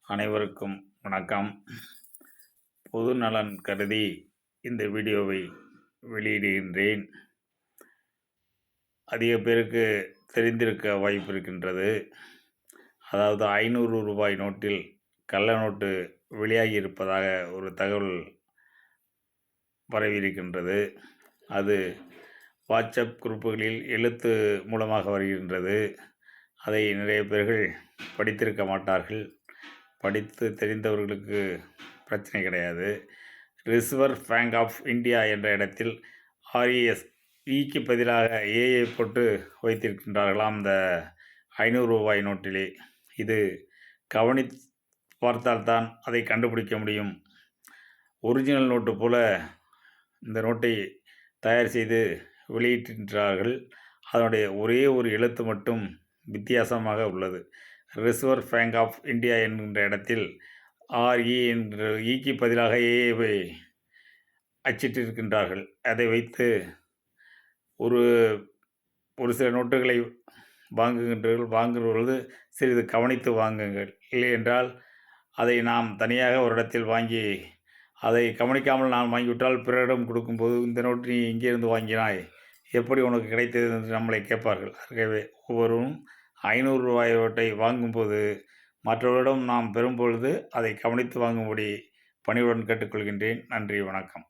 அனைவருக்கும் வணக்கம். பொது நலன் கருதி இந்த வீடியோவை வெளியிடுகின்றேன். அதிக பேருக்கு தெரிந்திருக்க வாய்ப்பு இருக்கின்றது. அதாவது ரூ. 500 நோட்டில் கள்ள நோட்டு வெளியாகி இருப்பதாக ஒரு தகவல் பரவியிருக்கின்றது. அது வாட்ஸ்அப் குரூப்புகளில் எழுத்து மூலமாக வருகின்றது. அதை நிறைய பேர்கள் படித்திருக்க மாட்டார்கள். படித்து தெரிந்தவர்களுக்கு பிரச்சனை கிடையாது. ரிசர்வ் பேங்க் ஆஃப் இந்தியா என்ற இடத்தில் ஆர்இஎஸ் இக்கு பதிலாக ஏஐ போட்டு வைத்திருக்கின்றார்களாம் இந்த ரூ. 500 நோட்டிலே. இது கவனித்து பார்த்தால்தான் அதை கண்டுபிடிக்க முடியும். ஒரிஜினல் நோட்டு போல இந்த நோட்டை தயார் செய்து வெளியிட்டிருக்கிறார்கள். அதனுடைய ஒரே ஒரு எழுத்து மட்டும் வித்தியாசமாக உள்ளது. ரிசர்வ் பேங்க் ஆஃப் இந்தியா என்கின்ற இடத்தில் ஆர்இ என்ற இக்கு பதிலாக ஏஐவை அச்சிட்டிருக்கின்றார்கள். அதை வைத்து ஒரு ஒரு சில நோட்டுகளை வாங்குகின்றவர்கள் சிறிது கவனித்து வாங்குங்கள். இல்லை என்றால் அதை நாம் தனியாக ஒரு இடத்தில் வாங்கி அதை கவனிக்காமல் நான் வாங்கிவிட்டால் பிறரிடம் கொடுக்கும்போது இந்த நோட்டு நீ எங்கேருந்து வாங்கினாய், எப்படி உனக்கு கிடைத்தது என்று நம்மளை கேட்பார்கள். ஆகவே ஒவ்வொருவரும் ரூ. 500 நோட்டை வாங்கும்போது மற்றவரிடம் நாம் பெறும்பொழுது அதை கவனித்து வாங்கும்படி பணிவுடன் கேட்டுக்கொள்கின்றேன். நன்றி, வணக்கம்.